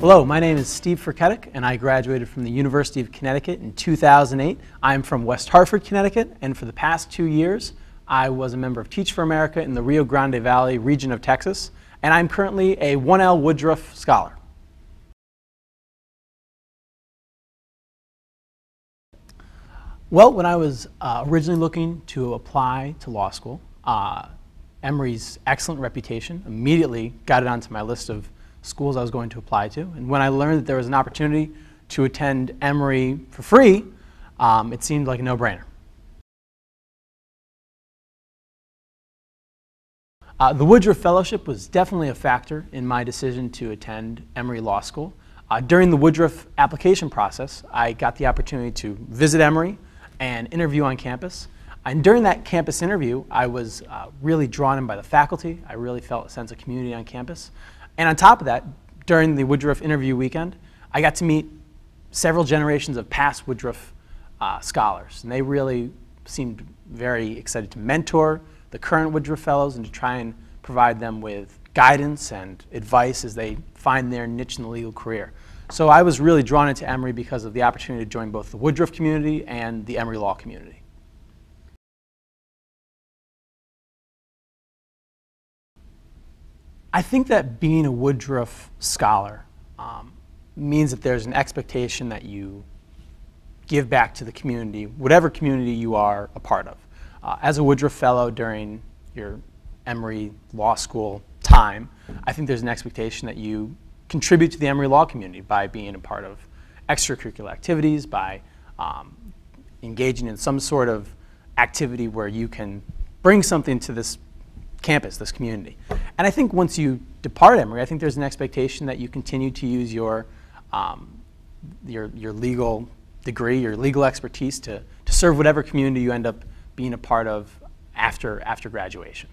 Hello, my name is Steve Ferketic, and I graduated from the University of Connecticut in 2008. I'm from West Hartford, Connecticut, and for the past 2 years, I was a member of Teach for America in the Rio Grande Valley region of Texas, and I'm currently a 1L Woodruff Scholar. Well, when I was originally looking to apply to law school, Emory's excellent reputation immediately got it onto my list of schools I was going to apply to. And when I learned that there was an opportunity to attend Emory for free, it seemed like a no-brainer. The Woodruff Fellowship was definitely a factor in my decision to attend Emory Law School. During the Woodruff application process, I got the opportunity to visit Emory and interview on campus. And during that campus interview, I was really drawn in by the faculty. I really felt a sense of community on campus. And on top of that, during the Woodruff interview weekend, I got to meet several generations of past Woodruff scholars. And they really seemed very excited to mentor the current Woodruff Fellows and to try and provide them with guidance and advice as they find their niche in the legal career. So I was really drawn into Emory because of the opportunity to join both the Woodruff community and the Emory Law community. I think that being a Woodruff Scholar means that there's an expectation that you give back to the community, whatever community you are a part of. As a Woodruff Fellow during your Emory Law School time, I think there's an expectation that you contribute to the Emory Law community by being a part of extracurricular activities, by engaging in some sort of activity where you can bring something to this campus, this community. And I think once you depart Emory, I think there's an expectation that you continue to use your legal degree, your legal expertise to serve whatever community you end up being a part of after graduation.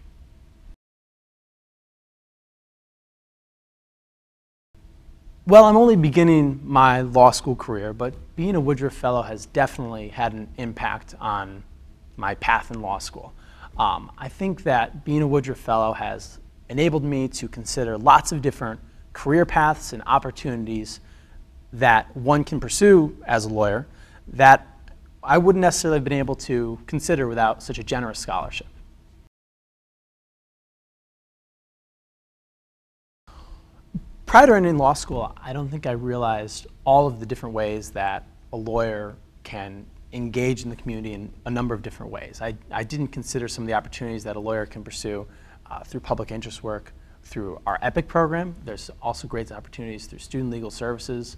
Well, I'm only beginning my law school career, but being a Woodruff Fellow has definitely had an impact on my path in law school. I think that being a Woodruff Fellow has enabled me to consider lots of different career paths and opportunities that one can pursue as a lawyer that I wouldn't necessarily have been able to consider without such a generous scholarship. Prior to entering law school, I don't think I realized all of the different ways that a lawyer can engage in the community in a number of different ways. I didn't consider some of the opportunities that a lawyer can pursue through public interest work, through our EPIC program. There's also great opportunities through student legal services.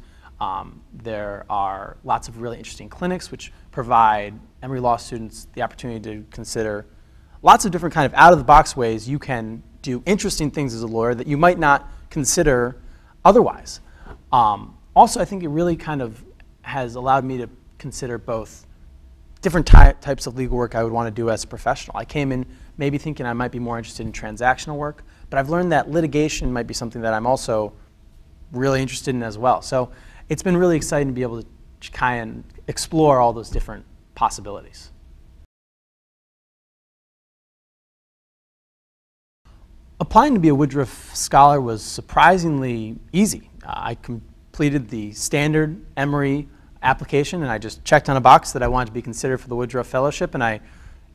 There are lots of really interesting clinics which provide Emory Law students the opportunity to consider lots of different kind of out-of-the-box ways you can do interesting things as a lawyer that you might not consider otherwise. Also, I think it really kind of has allowed me to consider both different types of legal work I would want to do as a professional. I came in maybe thinking I might be more interested in transactional work, but I've learned that litigation might be something that I'm also really interested in as well. So it's been really exciting to be able to kind of explore all those different possibilities. Applying to be a Woodruff Scholar was surprisingly easy. I completed the standard Emory application, and I just checked on a box that I wanted to be considered for the Woodruff Fellowship, and I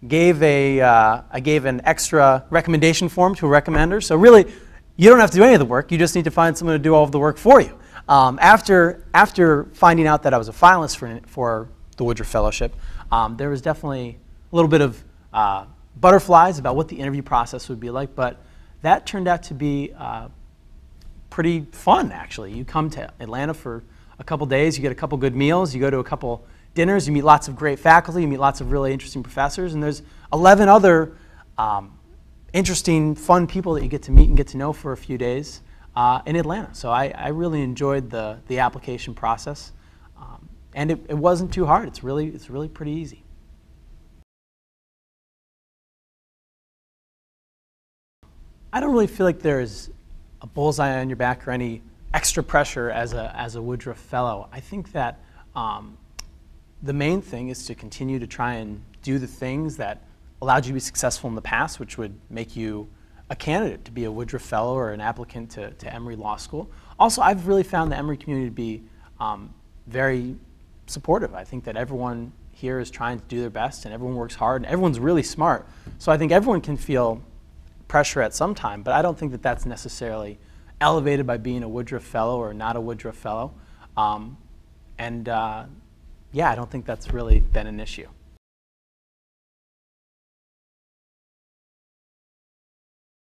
gave an extra recommendation form to a recommender. So really, you don't have to do any of the work. You just need to find someone to do all of the work for you. After finding out that I was a finalist for the Woodruff Fellowship, there was definitely a little bit of butterflies about what the interview process would be like, but that turned out to be pretty fun, actually. You come to Atlanta for a couple days, you get a couple good meals, you go to a couple dinners, you meet lots of great faculty, you meet lots of really interesting professors, and there's 11 other interesting, fun people that you get to meet and get to know for a few days in Atlanta. So I really enjoyed the application process, and it wasn't too hard. It's really pretty easy. I don't really feel like there's a bullseye on your back or any extra pressure as a Woodruff Fellow. I think that the main thing is to continue to try and do the things that allowed you to be successful in the past, which would make you a candidate to be a Woodruff Fellow or an applicant to Emory Law School. Also, I've really found the Emory community to be very supportive. I think that everyone here is trying to do their best, and everyone works hard, and everyone's really smart. So I think everyone can feel pressure at some time, but I don't think that that's necessarily elevated by being a Woodruff Fellow or not a Woodruff Fellow. Yeah, I don't think that's really been an issue.